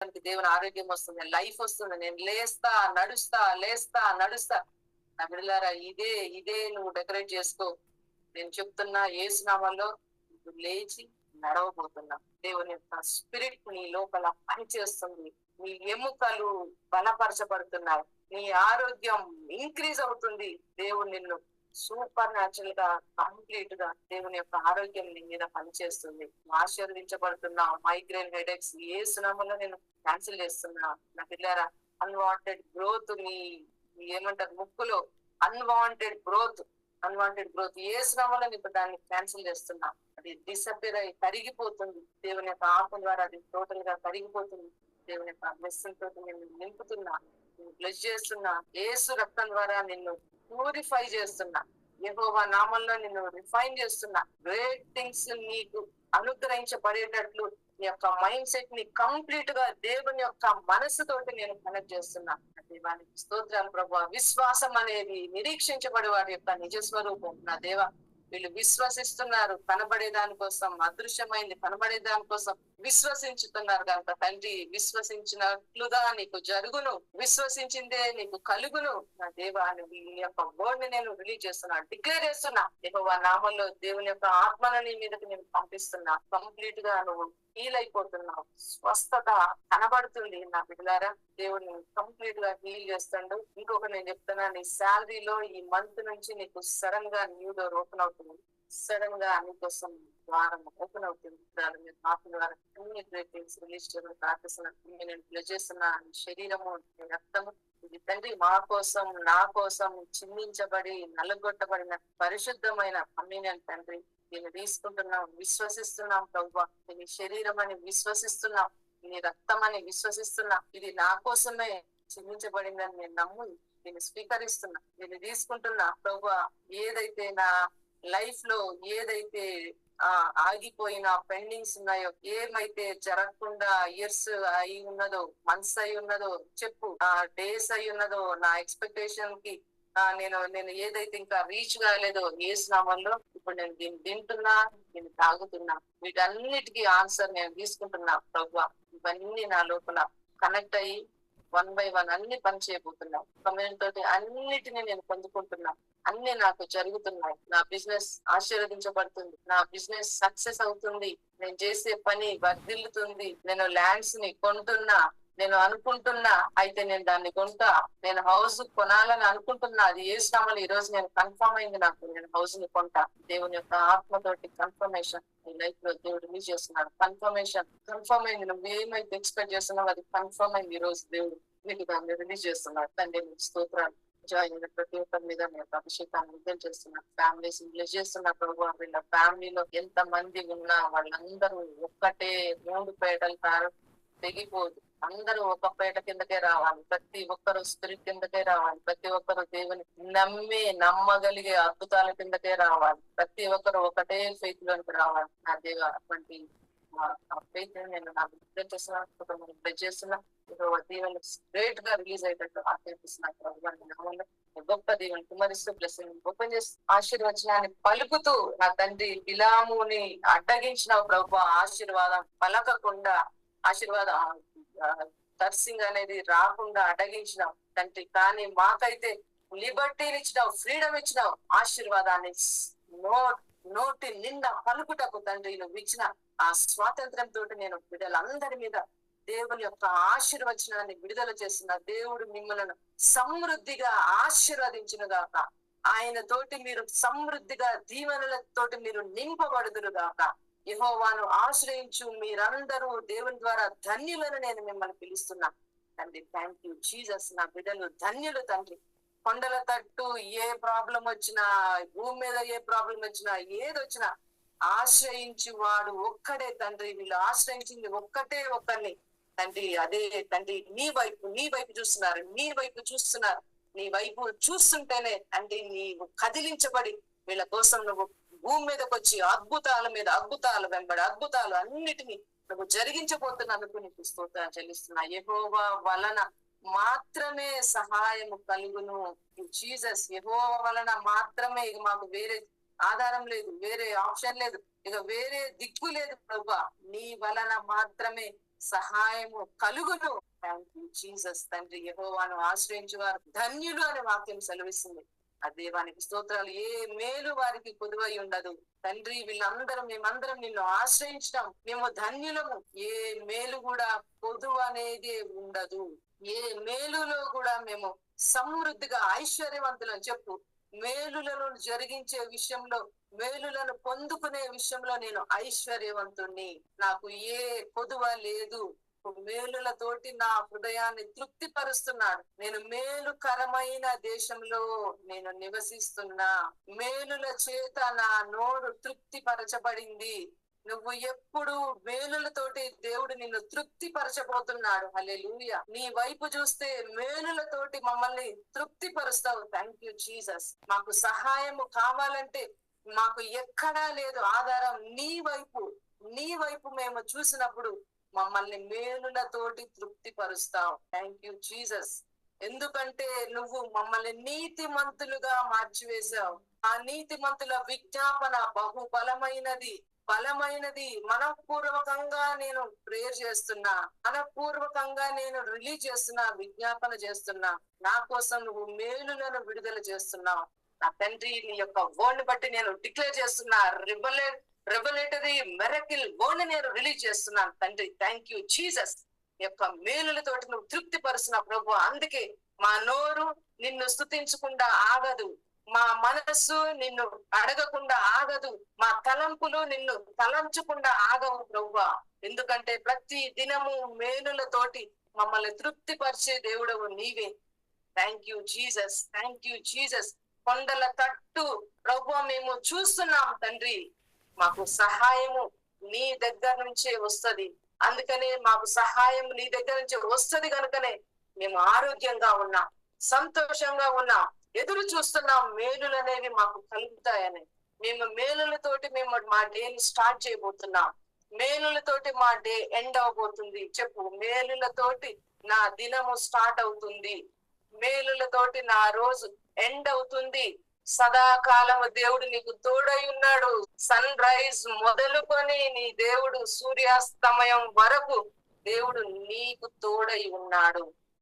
దేవుని ఆరోగ్యం వస్తుంది, లైఫ్ వస్తుంది. నేను లేస్తా నడుస్తా. నా బిడ్డలారా, ఇదే నువ్వు డెకరేట్ చేసుకో. నేను చెప్తున్నా, యేసు నామములో నువ్వు లేచి నడవబోతున్నా. దేవుని యొక్క స్పిరిట్ నీ లోపల పనిచేస్తుంది. నీ ఎముకలు బలపరచబడుతున్నాయి. నీ ఆరోగ్యం ఇంక్రీజ్ అవుతుంది. దేవుడు నిన్ను సూపర్ న్యాచురల్ గా, కంప్లీట్ గా దేవుని యొక్క ఆరోగ్యం నీ మీద పనిచేస్తుంది. ఆశీర్వదించబడుతున్నా. మైగ్రేన్ హెడేక్స్ యేసు నామములో నేను క్యాన్సిల్ చేస్తున్నా. నా పిల్లారా, అన్వాంటెడ్ గ్రోత్ ఏమంటారు, ముక్కులో అన్వాంటెడ్ గ్రోత్ యేసు నామములో ఇప్పుడు దాన్ని క్యాన్సిల్ చేస్తున్నా. అది డిసపియర్ అయి కరిగిపోతుంది. దేవుని యొక్క ఆత్మ ద్వారా అది టోటల్ గా కరిగిపోతుంది. దేవుని యొక్క బ్లెస్సింగ్ తోటి నిన్ను నింపుతున్నా, నిన్ను బ్లెస్ చేస్తున్నా. యేసు రక్తం ద్వారా నిన్ను ప్యూరిఫై చేస్తున్నా. యెహోవా నామంలో నిన్ను రిఫైన్ చేస్తున్నా. గ్రేట్ థింగ్స్ నీకు అనుగ్రహించబడేటట్లు నీ యొక్క మైండ్ సెట్ ని కంప్లీట్ గా దేవుని యొక్క మనసుతోటి నేను కనెక్ట్ చేస్తున్నా. దేవానికి స్తోత్రాలు ప్రభువా. విశ్వాసం అనేది నిరీక్షించబడే వారి యొక్క నిజ స్వరూపం. నా దేవ, వీళ్ళు విశ్వసిస్తున్నారు కనబడే దానికోసం, అదృశ్యమైంది కనబడే దానికోసం విశ్వసించుతున్నారు కనుక తండ్రి, విశ్వసించినట్లుగా నీకు జరుగును, విశ్వసించిందే నీకు కలుగును. నా దేవా, ఈ యొక్క వర్డ్ ని నేను రిలీజ్ చేస్తున్నా, డిక్లేర్ చేస్తున్నా. యెహోవా నామంలో దేవుని యొక్క ఆత్మను నీ మీదకి నేను పంపిస్తున్నా. కంప్లీట్ గా నువ్వు హీల్ అయిపోతున్నావు. స్వస్థత కనబడుతుంది. నా బిడ్డలారా, దేవుడిని కంప్లీట్ గా హీల్ చేస్తాడు. ఇంకొక నేను చెప్తున్నా, నీ శాలరీలో ఈ మంత్ నుంచి నీకు సడన్ గా న్యూ డోర్ ఓపెన్ అవుతుంది. సడన్ గా నీకోసం ద్వారం ఓపెన్ అవుతుంది. ద్వారా అన్ని గ్రేట్ థింగ్స్ రిలీజ్ చేయడం ప్రార్థిస్తున్నా. నేను ప్లెజ్ చేస్తున్నా. శరీరము, రక్తము, ఇది తండ్రి మా కోసం, నా కోసం చిందించబడి నలుగొట్టబడిన పరిశుద్ధమైన కమ్యూనియన్ తండ్రి, దీన్ని తీసుకుంటున్నాం, విశ్వసిస్తున్నాం ప్రభువా. నీ శరీరం అని విశ్వసిస్తున్నాం, నీ రక్తం అని విశ్వసిస్తున్నా. ఇది నా కోసమే చిందించబడిందని నేను నమ్ము దీన్ని స్వీకరిస్తున్నా, దీన్ని తీసుకుంటున్నా ప్రభువా. ఏదైతే నా లైఫ్ లో ఏదైతే ఆగిపోయిన పెండింగ్స్ ఉన్నాయో, ఏమైతే జరగకుండా ఇయర్స్ అయి ఉన్నదో, మంత్స్ అయి ఉన్నదో, చెప్పు డేస్ అయి ఉన్నదో, నా ఎక్స్పెక్టేషన్ కి నేను ఏదైతే ఇంకా రీచ్ కాలేదో, యేసు నామములో ఇప్పుడు నేను దీన్ని తింటున్నా, దీన్ని తాగుతున్నా. వీటన్నిటికీ ఆన్సర్ నేను తీసుకుంటున్నా ప్రభువా. ఇవన్నీ నా లోపల కనెక్ట్ అయ్యి 1 by 1 అన్ని పని చేయబోతున్నా. కమ్యూనిటీ తోటి అన్నిటిని నేను పొందుకుంటున్నా. అన్ని నాకు జరుగుతున్నాయి. నా బిజినెస్ ఆశీర్వదించబడుతుంది. నా బిజినెస్ సక్సెస్ అవుతుంది. నేను చేసే పని వర్ధిల్లుతుంది. నేను ల్యాండ్స్ ని కొంటున్నా. నేను అనుకుంటున్నా, అయితే నేను దాన్ని కొంటా. నేను హౌస్ కొనాలని అనుకుంటున్నా. అది యేసు నామములో ఈ రోజు నేను కన్ఫర్మ్ అయింది. నాకు నేను హౌస్ ని కొంటా. దేవుని యొక్క ఆత్మతోటి కన్ఫర్మేషన్ నీ లైఫ్ లో దేవుడు రిలీజ్ చేస్తున్నాడు. కన్ఫర్మ్ అయింది. నువ్వు ఏమైతే ఎక్స్పెక్ట్ చేస్తున్నావు అది కన్ఫర్మ్ అయింది. ఈ రోజు దేవుడు నీకు దాన్ని రిలీజ్ చేస్తున్నాడు. తండ్రి నీకు స్తోత్రాలు. జాయిన్ అయిన ప్రతి ఒక్కరి మీద నేను అభిషేకాన్ని విడుదల చేస్తున్నా. ఫ్యామిలీస్ బ్లెస్ చేస్తున్నా ప్రభు. వీళ్ళ ఫ్యామిలీలో ఎంత మంది ఉన్నా వాళ్ళందరూ ఒక్కటే 3 పేటలు తెగిపోదు. అందరూ ఒక పేట కిందకే రావాలి. ప్రతి ఒక్కరు స్పిరిట్ కిందకే రావాలి. ప్రతి ఒక్కరు దేవుని నమ్మగలిగే అద్భుతాల కిందకే రావాలి. ప్రతి ఒక్కరు ఒకటే ఫెయిత్ లోనికి రావాలి. నా దేవ, అటువంటి ఫెయిత్ నేను నాకు విడుదల చేస్తున్నా. దీవెని గ్రేట్ గా రిలీజ్ అయ్యేటట్టు ఆశీర్వదిస్తున్నా. గొప్ప దేవుని కుమరిస్తూ బ్లెస్సింగ్ ఓపెన్ చేస్తూ ఆశీర్వచనాన్ని పలుకుతూ నా తండ్రి బిలాముని అడ్డగించిన ప్రభు ఆశీర్వాదం పలకకుండా, ఆశీర్వాదం టర్సింగ్ అనేది రాకుండా అడ్డగించినావు తండ్రి. కానీ మాకైతే లిబర్టీని ఇచ్చినావు, ఫ్రీడమ్ ఇచ్చినావు. ఆశీర్వాదాన్ని నోటి నిండా పలుకుటకు తండ్రి నువ్వు ఇచ్చిన ఆ స్వాతంత్ర్యం తోటి నేను బిడ్డలందరి మీద దేవుని యొక్క ఆశీర్వచనాన్ని విడుదల చేస్తున్న. దేవుడు మిమ్మల్ని సమృద్ధిగా ఆశీర్వదించును గాక. ఆయన తోటి మీరు సమృద్ధిగా దీవెనలతోటి మీరు నింపబడుదురు గాక. యెహోవాను ఆశ్రయించు మీరందరూ దేవుని ద్వారా ధన్యులను నేను మిమ్మల్ని పిలుస్తున్నా తండ్రి. Thank you Jesus. నా బిడ్డలు ధన్యులు తండ్రి. కొండల తట్టు ఏ ప్రాబ్లం వచ్చినా, భూమి మీద ఏ ప్రాబ్లం వచ్చినా, ఏదొచ్చినా ఆశ్రయించి వాడు ఒక్కడే తండ్రి. వీళ్ళు ఆశ్రయించింది ఒక్కరిని తండ్రి. అదే తండ్రి నీ వైపు చూస్తున్నారు. నీ వైపు చూస్తుంటేనే తండ్రి నీవు కదిలించబడి వీళ్ళ కోసం నువ్వు భూమి మీదకి వచ్చి అద్భుతాల మీద అద్భుతాలు వెంబడి అద్భుతాలు అన్నిటినీ నువ్వు జరిగించబోతున్నందుకు నీకు స్తోత్రం చెల్లిస్తున్నా. యెహోవా వలన మాత్రమే సహాయము కలుగును. జీసస్, యెహోవా వలన మాత్రమే. ఇక మాకు వేరే ఆధారం లేదు, వేరే ఆప్షన్ లేదు, ఇక వేరే దిక్కు లేదు ప్రభువా. నీ వలన మాత్రమే సహాయము కలుగును. Thank you Jesus. తండ్రి, యెహోవాను ఆశ్రయించువారు ధన్యులు అనే వాక్యం సెలవిస్తుంది. ఆ దేవానికి స్తోత్రాలు. ఏ మేలు వారికి కొదువై ఉండదు. తండ్రి, మేమందరం నిన్ను ఆశ్రయించడం మేము ధన్యులము. ఏ మేలు కూడా కొదువు అనేది ఉండదు. ఏ మేలులో కూడా మేము సమృద్ధిగా ఐశ్వర్యవంతులని చెప్పు. మేలులను జరిగించే విషయంలో, మేలులను పొందుకునే విషయంలో నేను ఐశ్వర్యవంతుణ్ణి. నాకు ఏ కొదువ లేదు. మేలులతోటి నా హృదయాన్ని తృప్తిపరుస్తున్నాడు. నేను మేలుకరమైన దేశంలో నేను నివసిస్తున్నా. మేలుల చేత నా నోరు తృప్తిపరచబడింది. నువ్వు ఎప్పుడు మేలులతోటి దేవుడు నిన్ను తృప్తిపరచబోతున్నాడు. హల్లెలూయా. నీ వైపు చూస్తే మేలులతోటి మమ్మల్ని తృప్తిపరుస్తావు. Thank you Jesus. మాకు సహాయము కావాలంటే మాకు ఎక్కడా లేదు ఆధారం. నీ వైపు మేము చూసినప్పుడు మమ్మల్ని మేలులతోటి తృప్తిపరుస్తావు. Thank you Jesus. ఎందుకంటే నువ్వు మమ్మల్ని నీతిమంతులుగా మార్చివేశావు. ఆ నీతిమంతుల విజ్ఞాపన బహు బలమైనది. మనపూర్వకంగా నేను ప్రేయర్ చేస్తున్నా, మనపూర్వకంగా నేను రిలీజ్ చేస్తున్నా, విజ్ఞాపన చేస్తున్నా. నా కోసం నువ్వు మేలులను విడుదల చేస్తున్నావు. నా తండ్రి, నీ యొక్క వర్డ్ బట్టి నేను డిక్లేర్ చేస్తున్నా. రెవలేటరీ మెరకిల్ వర్డ్ నేను రిలీజ్ చేస్తున్నాను తండ్రి. Thank you Jesus. యొక్క మేలులతోటి నువ్వు తృప్తిపరుస్తున్న ప్రభు. అందుకే మా నోరు నిన్ను స్తుతించకుండా ఆగదు. మా మనస్సు నిన్ను అడగకుండా ఆగదు. మా తలంపులు నిన్ను తలంచకుండా ఆగవు ప్రభువా. ఎందుకంటే ప్రతి దినము మేలులతోటి మమ్మల్ని తృప్తిపరిచే దేవుడవు నీవే. Thank you Jesus. Thank you Jesus. కొండల తట్టు ప్రభువా మేము చూస్తున్నాం తండ్రి. మాకు సహాయము నీ దగ్గర నుంచే వస్తది. అందుకనే మాకు సహాయం నీ దగ్గర నుంచి వస్తది కనుకనే మేము ఆరోగ్యంగా ఉన్నాం, సంతోషంగా ఉన్నాం, ఎదురు చూస్తున్నాం మేలులు అనేవి మాకు కలుగుతాయని. మేము మేలులతోటి మా డేని స్టార్ట్ చేయబోతున్నాం. మేలులతోటి మా డే ఎండ్ అవబోతుంది. చెప్పు, మేలులతోటి నా దినము స్టార్ట్ అవుతుంది. మేలులతోటి నా రోజు ఎండ్ అవుతుంది. సదాకాలము దేవుడు నీకు తోడై ఉన్నాడు. సన్ రైజ్ మొదలుకొని దేవుడు సూర్యాస్తమయం వరకు దేవుడు నీకు తోడై ఉన్నాడు.